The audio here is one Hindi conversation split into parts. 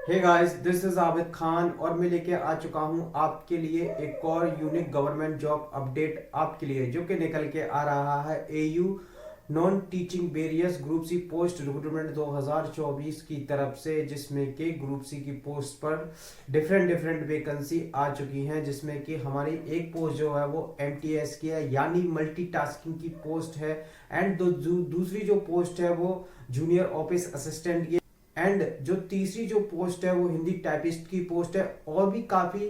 Hey guys, this is Abid Khan और मैं लेके आ चुका हूं आपके लिए एक और यूनिक गवर्नमेंट जॉब अपडेट आपके लिए, जो कि निकल के आ रहा है AU non teaching various group C post recruitment 2024 की तरफ से, जिसमें कि ग्रुप सी की पोस्ट पर डिफरेंट डिफरेंट वैकेंसी आ चुकी हैं। जिसमें कि हमारी एक पोस्ट जो है वो एमटीएस की है, यानी मल्टीटास्किंग की पोस्ट है। एंड दूसरी जो पोस्ट है वो जूनियर ऑफिस असिस्टेंट की। एंड जो तीसरी जो पोस्ट है वो हिंदी टाइपिस्ट की पोस्ट है। और भी काफी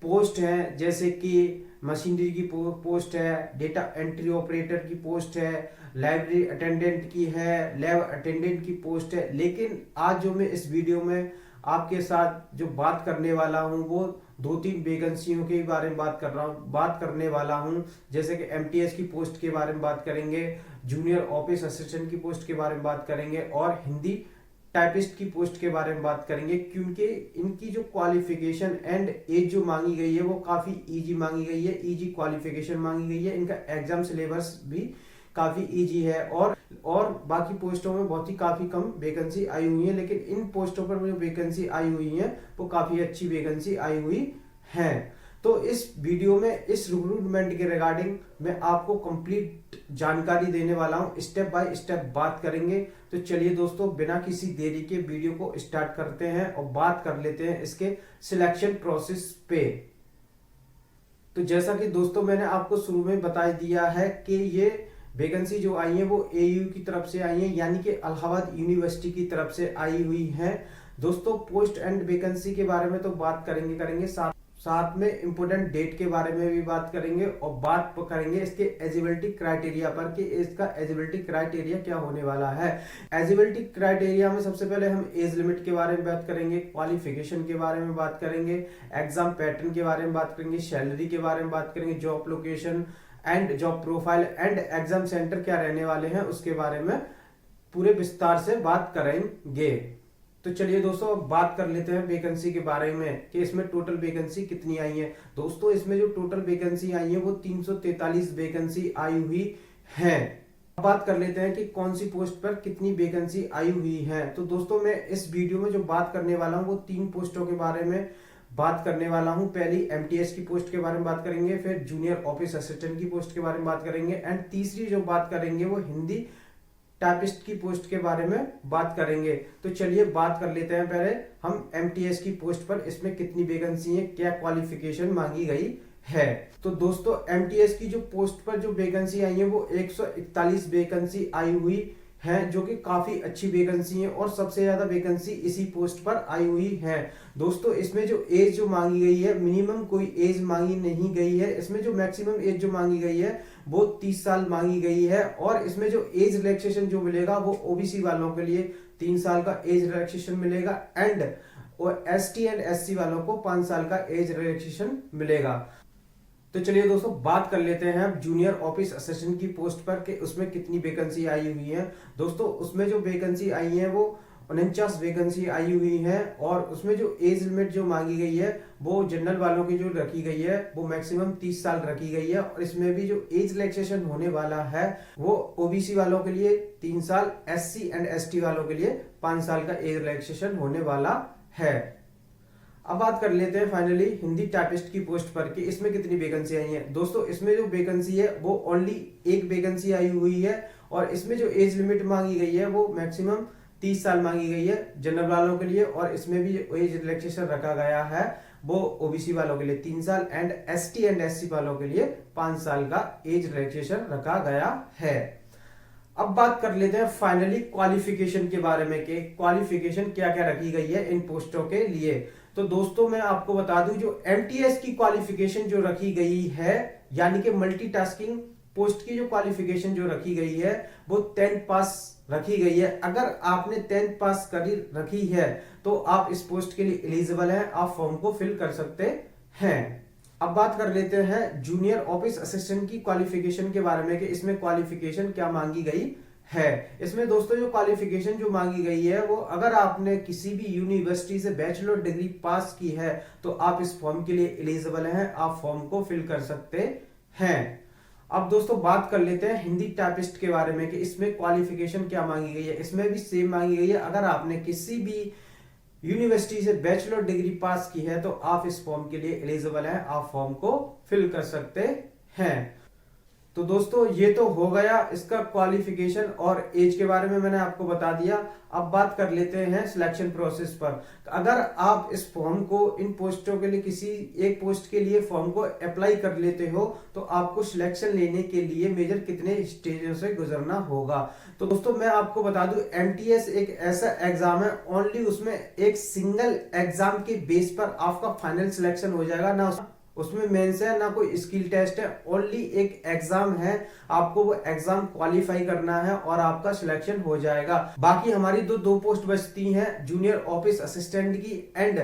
पोस्ट हैं, जैसे कि मशीनरी की पोस्ट है, डेटा एंट्री ऑपरेटर की पोस्ट है, लाइब्रेरी अटेंडेंट की है, लैब अटेंडेंट की पोस्ट है। लेकिन आज जो मैं इस वीडियो में आपके साथ जो बात करने वाला हूं वो दो तीन वैकेंसियों के बारे में बात करने वाला हूं। जैसे कि एमटीएस की पोस्ट के बारे में बात करेंगे, जूनियर ऑफिस असिस्टेंट की पोस्ट के बारे में बात करेंगे और हिंदी टाइपिस्ट की पोस्ट के बारे में बात करेंगे। क्योंकि इनकी जो क्वालिफिकेशन एंड एज जो मांगी गई है वो काफी इजी मांगी गई है, इजी क्वालिफिकेशन मांगी गई है। इनका एग्जाम सिलेबस भी काफी इजी है और बाकी पोस्टों में बहुत ही काफी कम वैकेंसी आई हुई है। लेकिन इन पोस्टों पर जो वैकेंसी आई हुई है वो काफी अच्छी वैकेंसी आई हुई है। तो इस वीडियो में इस रिक्रूटमेंट के रिगार्डिंग मैं आपको कंप्लीट जानकारी देने वाला हूं, स्टेप बाय स्टेप बात करेंगे। तो चलिए दोस्तों, बिना किसी देरी के वीडियो को स्टार्ट करते हैं और बात कर लेते हैं इसके सिलेक्शन प्रोसेस पे। तो जैसा कि दोस्तों मैंने आपको शुरू में बता दिया है कि ये वैकेंसी जो आई है वो एयू की तरफ से आई है, यानी कि इलाहाबाद यूनिवर्सिटी की तरफ से आई हुई है। दोस्तों पोस्ट एंड वैकेंसी के बारे में तो बात करेंगे साथ में इंपोर्टेंट डेट के बारे में भी बात करेंगे और बात करेंगे इसके एलिजिबिलिटी क्राइटेरिया पर कि इसका एलिजिबिलिटी क्राइटेरिया क्या होने वाला है। एलिजिबिलिटी क्राइटेरिया में सबसे पहले हम एज लिमिट के बारे में बात करेंगे, क्वालिफिकेशन के बारे में बात करेंगे, एग्जाम पैटर्न के बारे में बात करेंगे, सैलरी के बारे में बात करेंगे, job location and job profile and exam centre क्या रहने वाले हैं उसके बारे में पूरे विस्तार से बात करेंगे। तो चलिए दोस्तों, अब बात कर लेते हैं वैकेंसी के बारे में कि इसमें टोटल वैकेंसी कितनी आई है। दोस्तों इसमें जो टोटल वैकेंसी आई है वो 343 वैकेंसी आई हुई है। अब बात कर लेते हैं कि कौन सी पोस्ट पर कितनी वैकेंसी आई हुई है। तो दोस्तों मैं इस वीडियो में जो बात करने वाला हूँ वो तीन पोस्टों के बारे में बात करने वाला हूं। पहली एमटीएस की पोस्ट के बारे में बात करेंगे, फिर जूनियर ऑफिस असिस्टेंट की पोस्ट के बारे में बात करेंगे एंड तीसरी जो बात करेंगे वो हिंदी टाइपिस्ट की पोस्ट के बारे में बात करेंगे। तो चलिए बात कर लेते हैं पहले हम एमटीएस की पोस्ट पर इसमें कितनी वैकेंसी है, क्या क्वालिफिकेशन मांगी गई है। तो दोस्तों एमटीएस की जो पोस्ट पर जो वैकेंसी आई है वो 141 वैकेंसी आई हुई है, जो कि काफी अच्छी वैकेंसी है और सबसे ज्यादा वैकेंसी इसी पोस्ट पर आई हुई है। दोस्तों इसमें जो एज जो मांगी गई है, मिनिमम कोई एज मांगी नहीं गई है। इसमें जो मैक्सिमम एज जो मांगी गई है वो 30 साल मांगी गई है। और इसमें जो एज रिलैक्सेशन जो मिलेगा वो ओबीसी वालों के लिए 3 साल का एज रिलैक्सेशन मिलेगा एंड एसटी एंड एससी वालों को 5 साल का एज रिलैक्सेशन मिलेगा। तो चलिए दोस्तों बात कर लेते हैं अब जूनियर ऑफिस असिस्टेंट की पोस्ट पर कि उसमें कितनी वैकेंसी आई हुई है। दोस्तों उसमें जो वैकेंसी आई है वो 49 वैकेंसी आई हुई है और उसमें जो एज लिमिट जो मांगी गई है वो जनरल वालों की जो रखी गई है वो मैक्सिमम 30 साल रखी गई है। और इसमें भी जो एज रिलैक्सेशन होने वाला है वो ओबीसी वालों के लिए 3 साल, एससी एंड एसटी वालों के लिए 5 साल का एज रिलैक्सेशन होने वाला है। अब बात कर लेते हैं फाइनली हिंदी टाइपिस्ट की पोस्ट पर कि इसमें कितनी वैकेंसी आई है। दोस्तों इसमें जो वैकेंसी है वो ओनली एक वैकेंसी आई हुई है और इसमें जो एज लिमिट मांगी गई है वो मैक्सिमम 30 साल मांगी गई है जनरल वालों के लिए। और इसमें भी एज रिलैक्सेशन रखा गया है वो ओबीसी वालों के लिए 3 साल एंड एसटी एंड एससी वालों के लिए 5 साल का एज रिलैक्सेशन रखा गया है। अब बात कर लेते हैं फाइनली क्वालिफिकेशन के बारे में कि क्वालिफिकेशन क्या क्या रखी गई है इन पोस्टों के लिए। तो दोस्तों मैं आपको बता दूं जो एमटीएस की क्वालिफिकेशन जो रखी गई है, यानी कि मल्टीटास्किंग पोस्ट की जो क्वालिफिकेशन जो रखी गई है वो 10th पास रखी गई है। अगर आपने 10th पास करी रखी है तो आप इस पोस्ट के लिए एलिजिबल हैं, आप फॉर्म को फिल कर सकते हैं। अब बात कर लेते हैं जूनियर ऑफिस असिस्टेंट की क्वालिफिकेशन के बारे में कि इसमें क्वालिफिकेशन क्या मांगी गई है। इसमें दोस्तों जो क्वालिफिकेशन जो मांगी गई है वो अगर आपने किसी भी यूनिवर्सिटी से बैचलर डिग्री पास की है तो आप इस फॉर्म के लिए एलिजिबल हैं, आप फॉर्म को फिल कर सकते हैं। अब दोस्तों बात कर लेते हैं हिंदी टाइपिस्ट के बारे में कि इसमें क्वालिफिकेशन क्या मांगी गई है। इसमें भी सेम मांगी गई है, अगर आपने किसी भी यूनिवर्सिटी से बैचलर डिग्री पास की है तो आप इस फॉर्म के लिए एलिजिबल हैं, आप फॉर्म को फिल कर सकते हैं। तो दोस्तों ये तो हो गया इसका क्वालिफिकेशन और एज के बारे में मैंने आपको बता दिया। अब बात कर लेते हैं सिलेक्शन प्रोसेस पर। अगर आप इस फॉर्म को इन पोस्टों के लिए किसी एक पोस्ट के लिए फॉर्म को अप्लाई कर लेते हो तो आपको सिलेक्शन लेने के लिए मेजर कितने स्टेजों से गुजरना होगा। तो दोस्तों मैं आपको बता दूं, एमटीएस एक ऐसा एग्जाम है, ओनली उसमें एक सिंगल एग्जाम के बेस पर आपका फाइनल सिलेक्शन हो जाएगा। ना उसमें मेंस है ना कोई स्किल टेस्ट है, ओनली एक एग्जाम है, आपको वो एग्जाम क्वालिफाई करना है और आपका सिलेक्शन हो जाएगा। बाकी हमारी दो पोस्ट बचती हैं, जूनियर ऑफिस असिस्टेंट की एंड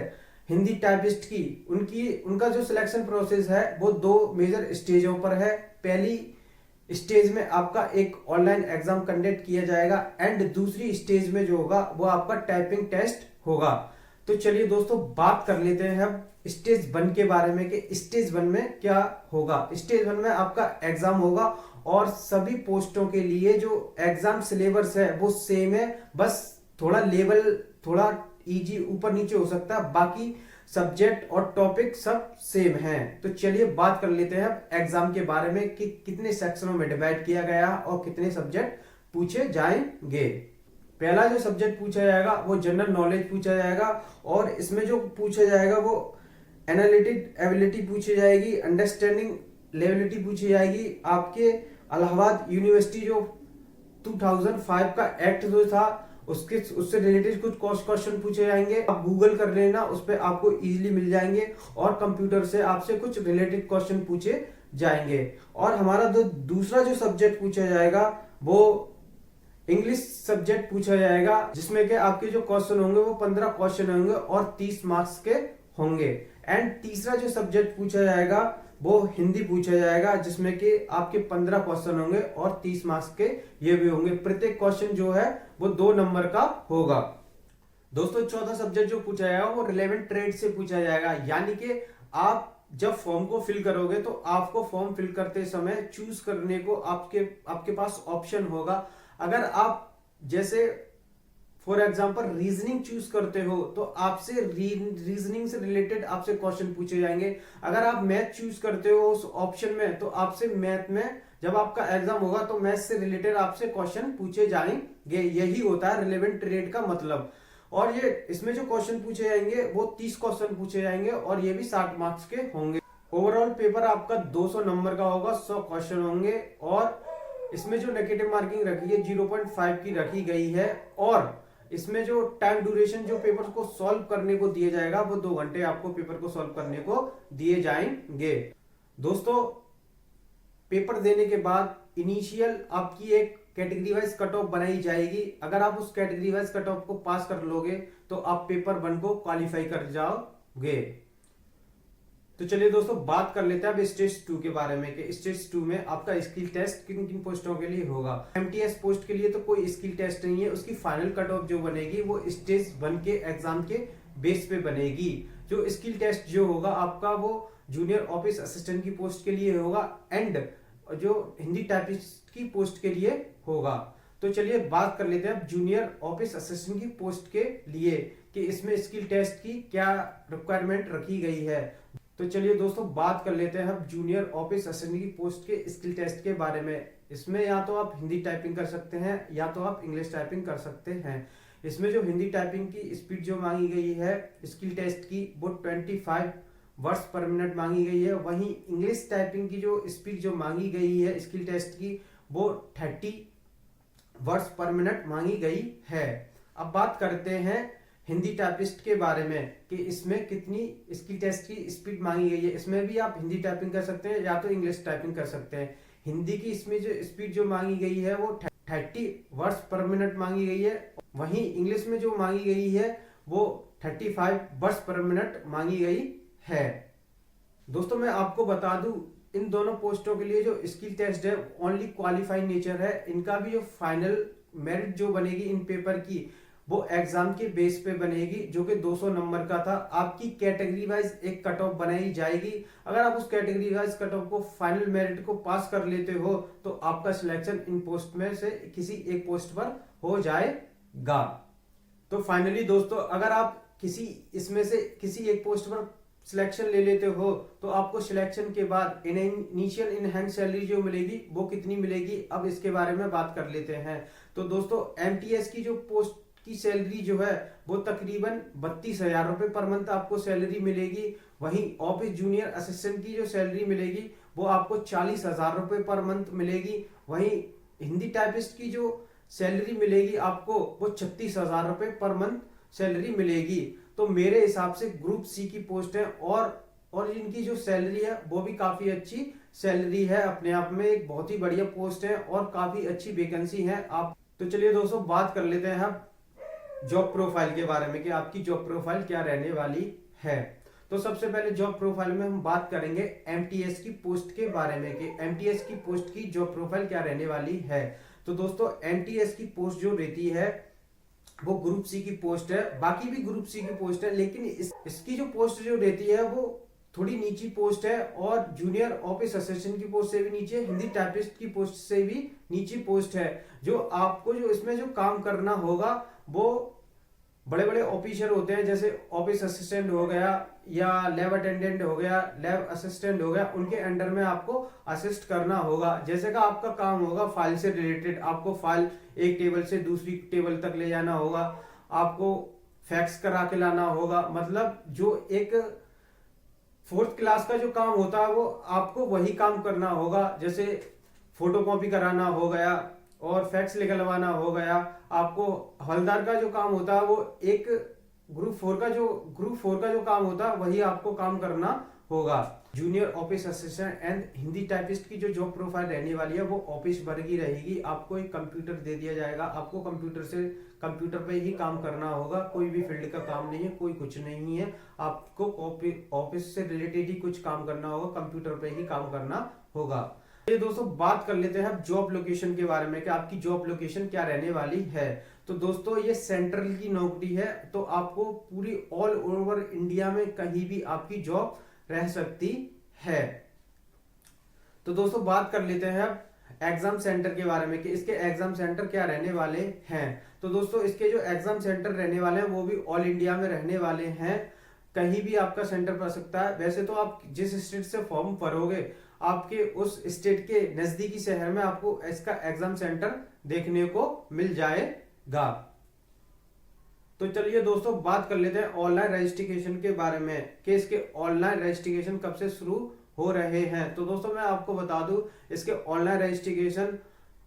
हिंदी टाइपिस्ट की। उनका जो सिलेक्शन प्रोसेस है वो दो मेजर स्टेजों पर है। पहली स्टेज में आपका एक ऑनलाइन एग्जाम कंडक्ट किया जाएगा एंड दूसरी स्टेज में जो होगा वो आपका टाइपिंग टेस्ट होगा। तो चलिए दोस्तों बात कर लेते हैं हम स्टेज 1 के बारे में कि स्टेज 1 में क्या होगा। स्टेज 1 में आपका एग्जाम होगा और सभी पोस्टों के लिए जो एग्जाम सिलेबस है वो सेम है, बस थोड़ा लेवल थोड़ा इजी ऊपर नीचे हो सकता है, बाकी सब्जेक्ट और टॉपिक सब सेम हैं। तो चलिए बात कर लेते हैं एग्जाम के बारे में कि कितने सेक्शनों में डिवाइड किया गया और कितने सब्जेक्ट पूछे जाएंगे। पहला जो सब्जेक्ट पूछा जाएगा वो जनरल नॉलेज पूछा जाएगा और इसमें जो पूछा जाएगा वो एनालिटिक एबिलिटी पूछी जाएगी, अंडरस्टैंडिंग लेबिलिटी पूछी जाएगी। आपके इलाहाबाद यूनिवर्सिटी जो 2005 का एक्ट जो था उससे रिलेटेड कुछ क्वेश्चन पूछे जाएंगे। आप गूगल कर लेना, उस पर आपको इजीली मिल जाएंगे और कंप्यूटर से आपसे कुछ रिलेटेड क्वेश्चन पूछे जाएंगे। और हमारा जो दूसरा जो सब्जेक्ट पूछा जाएगा वो इंग्लिश सब्जेक्ट पूछा जाएगा, जिसमें कि आपके जो क्वेश्चन होंगे वो 15 क्वेश्चन होंगे और 30 मार्क्स के होंगे। एंड तीसरा जो सब्जेक्ट पूछा जाएगा वो हिंदी पूछा जाएगा, जिसमें कि आपके 15 क्वेश्चन होंगे और 30 मार्क्स के ये भी होंगे। प्रत्येक क्वेश्चन जो है वो 2 नंबर का होगा। दोस्तों चौथा सब्जेक्ट जो पूछा जाएगा वो रिलेवेंट ट्रेड से पूछा जाएगा, यानी कि आप जब फॉर्म को फिल करोगे तो आपको फॉर्म फिल करते समय चूज करने को आपके पास ऑप्शन होगा। अगर आप जैसे फॉर एग्जांपल रीजनिंग चूज करते हो तो आपसे रीजनिंग से रिलेटेड आपसे क्वेश्चन पूछे जाएंगे। अगर आप मैथ चूज करते हो उस ऑप्शन में तो आपसे मैथ में जब आपका एग्जाम होगा तो मैथ से रिलेटेड आपसे क्वेश्चन पूछे जाएंगे। यही होता है रिलेवेंट ट्रेड का मतलब। और ये इसमें जो क्वेश्चन पूछे जाएंगे वो 30 क्वेश्चन पूछे जाएंगे और ये भी 60 मार्क्स के होंगे। ओवरऑल पेपर आपका 200 नंबर का होगा, 100 क्वेश्चन होंगे और इसमें जो नेगेटिव मार्किंग रखी है 0.5 की रखी गई है। और इसमें जो टाइम ड्यूरेशन जो पेपर को सॉल्व करने को दिया जाएगा वो 2 घंटे आपको पेपर को सॉल्व करने को दिए जाएंगे। दोस्तों पेपर देने के बाद इनिशियल आपकी एक कैटेगरी वाइज कट ऑफ बनाई जाएगी। अगर आप उस कैटेगरी वाइज कट ऑफ को पास कर लोगे तो आप पेपर 1 को क्वालिफाई कर जाओगे। तो चलिए दोस्तों बात कर लेते हैं अब स्टेज 2 के बारे में कि स्टेज 2 में आपका स्किल टेस्ट किन किन पोस्टों के लिए होगा। एमटीएस पोस्ट के लिए तो कोई स्किल टेस्ट नहीं है, उसकी फाइनल कट ऑफ जो बनेगी वो स्टेज 1 के एग्जाम के बेस पे बनेगी। जो स्किल टेस्ट जो होगा आपका वो जूनियर ऑफिस असिस्टेंट की पोस्ट के लिए होगा एंड जो हिंदी टाइपिस्ट की पोस्ट के लिए होगा। तो चलिए बात कर लेते हैं अब जूनियर ऑफिस असिस्टेंट की पोस्ट के लिए कि इसमें स्किल टेस्ट की क्या रिक्वायरमेंट रखी गई है। तो चलिए दोस्तों बात कर लेते हैं अब जूनियर ऑफिस असिस्टेंट की पोस्ट के स्किल टेस्ट के बारे में। इसमें या तो आप हिंदी टाइपिंग कर सकते हैं या तो आप इंग्लिश टाइपिंग कर सकते हैं। इसमें जो हिंदी टाइपिंग की स्पीड जो मांगी गई है स्किल टेस्ट की वो 25 वर्ड्स पर मिनट मांगी गई है। वहीं इंग्लिश टाइपिंग की जो स्पीड जो मांगी गई है स्किल टेस्ट की वो 30 वर्ड्स पर मिनट मांगी गई है। अब बात करते हैं हिंदी टाइपिस्ट के बारे में कि इसमें कितनी स्किल टेस्ट की स्पीड मांगी गई है। इसमें भी आप हिंदी टाइपिंग कर सकते हैं या तो इंग्लिश टाइपिंग कर सकते हैं। हिंदी की इसमें जो स्पीड जो मांगी गई है वो 30 वर्ड्स पर मिनट मांगी गई है। वहीं इंग्लिश में जो मांगी गई है वो 35 वर्ड्स पर मिनट मांगी गई है। दोस्तों मैं आपको बता दूं इन दोनों पोस्टों के लिए जो स्किल टेस्ट है ओनली क्वालिफाइड नेचर है। इनका भी जो फाइनल मेरिट जो बनेगी इन पेपर की वो एग्जाम के बेस पे बनेगी जो कि 200 नंबर का था। आपकी कैटेगरी वाइज एक कट ऑफ बनाई जाएगी। अगर आप उस कैटेगरी वाइज कट ऑफ को फाइनल मेरिट को पास कर लेते हो तो आपका सिलेक्शन इन पोस्ट में से किसी एक पोस्ट पर हो जाएगा। तो फाइनली दोस्तों अगर आप किसी इसमें से किसी एक पोस्ट पर सिलेक्शन ले लेते हो तो आपको सिलेक्शन के बाद इनिशियल इन हैंड सैलरी जो मिलेगी वो कितनी मिलेगी, अब इसके बारे में बात कर लेते हैं। तो दोस्तों एमटीएस की जो पोस्ट की सैलरी जो है वो तकरीबन 32,000 रुपए पर मंथ आपको सैलरी मिलेगी। वहीं ऑफिस जूनियर असिस्टेंट की जो सैलरी मिलेगी वो आपको 40,000 रुपए पर मंथ मिलेगी। वहीं हिंदी टाइपिस्ट की जो सैलरी मिलेगी आपको वो 36,000 रुपए पर मंथ सैलरी मिलेगी। तो मेरे हिसाब से ग्रुप सी की पोस्ट है और इनकी जो सैलरी है वो भी काफी अच्छी सैलरी है, अपने आप में एक बहुत ही बढ़िया पोस्ट है और काफी अच्छी वैकेंसी है। आप तो चलिए दोस्तों बात कर लेते हैं अब जॉब प्रोफाइल के बारे में कि आपकी जॉब प्रोफाइल क्या रहने वाली है। तो सबसे पहले जॉब प्रोफाइल में हम बात करेंगे एमटीएस की पोस्ट के बारे में कि एमटीएस की पोस्ट की जॉब प्रोफाइल क्या रहने वाली है। तो दोस्तों एमटीएस की पोस्ट जो रहती है वो ग्रुप सी की पोस्ट है, बाकी भी ग्रुप सी की पोस्ट है, लेकिन इसकी जो पोस्ट जो रहती है वो थोड़ी नीची पोस्ट है और जूनियर ऑफिस असिस्टेंट की पोस्ट से भी नीचे, हिंदी टाइपिस्ट की पोस्ट से भी नीची पोस्ट है। जो आपको जो इसमें जो काम करना होगा वो बड़े बड़े ऑफिसर होते हैं, जैसे ऑफिस असिस्टेंट हो गया या लैब अटेंडेंट हो गया, लैब असिस्टेंट हो गया, उनके अंडर में आपको असिस्ट करना होगा। जैसे का आपका काम होगा फाइल से रिलेटेड, आपको फाइल एक टेबल से दूसरी टेबल तक ले जाना होगा, आपको फैक्स करा के लाना होगा, मतलब जो एक 4th क्लास का जो काम होता है वो आपको वही काम करना होगा। जैसे फोटोकॉपी कराना हो गया और फैक्स निकलवाना हो गया। आपको हवलदार का जो काम होता है वो एक ग्रुप 4 का जो काम होता है वही आपको काम करना होगा। Junior office assistant and Hindi typist की जो जॉब प्रोफाइल रहने वाली है वो ऑफिस वर्क की रहेगी। आपको एक कंप्यूटर दे दिया जाएगा, आपको कंप्यूटर पे ही काम करना होगा, कोई भी फील्ड का काम नहीं है, कोई कुछ नहीं है, आपको ऑफिस से रिलेटेड ही कुछ काम करना होगा, कंप्यूटर पे ही काम करना होगा। ये दोस्तों बात कर लेते हैं अब जॉब लोकेशन के बारे में कि आपकी जॉब लोकेशन क्या रहने वाली है। तो दोस्तों ये सेंट्रल की नौकरी है, तो आपको पूरी ऑल ओवर इंडिया में कहीं भी आपकी जॉब रह सकती है। तो दोस्तों बात कर लेते हैं अब एग्जाम सेंटर के बारे में कि इसके एग्जाम सेंटर क्या रहने वाले हैं। तो दोस्तों इसके जो एग्जाम सेंटर रहने वाले हैं वो भी ऑल इंडिया में रहने वाले हैं, कहीं भी आपका सेंटर पड़ सकता है। वैसे तो आप जिस स्टेट से फॉर्म भरोगे आपके उस स्टेट के नजदीकी शहर में आपको इसका एग्जाम सेंटर देखने को मिल जाएगा। तो चलिए दोस्तों बात कर लेते हैं ऑनलाइन रजिस्ट्रेशन के बारे में कि इसके ऑनलाइन रजिस्ट्रेशन कब से शुरू हो रहे हैं। तो दोस्तों मैं आपको बता दूं इसके ऑनलाइन रजिस्ट्रेशन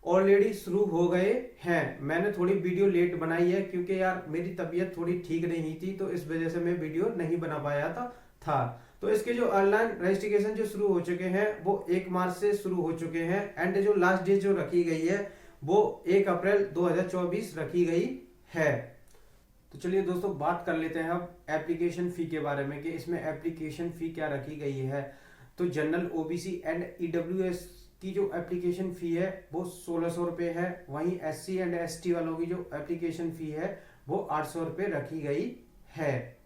ऑलरेडी शुरू हो गए हैं। मैंने थोड़ी वीडियो लेट बनाई है क्योंकि यार मेरी तबीयत थोड़ी ठीक नहीं थी, तो इस वजह से मैं वीडियो नहीं बना पाया था। तो इसके जो ऑनलाइन रजिस्ट्रेशन जो शुरू हो चुके हैं वो 1 मार्च से शुरू हो चुके हैं एंड जो लास्ट डेट जो रखी गई है वो 1 अप्रैल 2024 रखी गई है। तो चलिए दोस्तों बात कर लेते हैं अब एप्लीकेशन फी के बारे में कि इसमें एप्लीकेशन फी क्या रखी गई है। तो जनरल ओबीसी एंड ईडब्ल्यूएस की जो एप्लीकेशन फी है वो 1600 रुपए है। वहीं SC एंड ST वालों की जो एप्लीकेशन फी है वो 800 रुपए रखी गई है।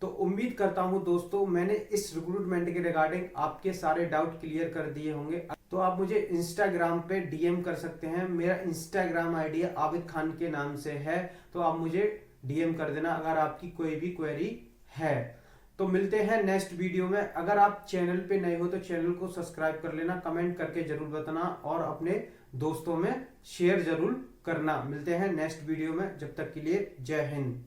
तो उम्मीद करता हूं दोस्तों मैंने इस रिक्रूटमेंट के रिगार्डिंग आपके सारे डाउट क्लियर कर दिए होंगे। तो आप मुझे इंस्टाग्राम पे डीएम कर सकते हैं, मेरा इंस्टाग्राम आईडी आबिद खान के नाम से है, तो आप मुझे डीएम कर देना अगर आपकी कोई भी क्वेरी है। तो मिलते हैं नेक्स्ट वीडियो में। अगर आप चैनल पे नए हो तो चैनल को सब्सक्राइब कर लेना, कमेंट करके जरूर बताना और अपने दोस्तों में शेयर जरूर करना। मिलते हैं नेक्स्ट वीडियो में, जब तक के लिए जय हिंद।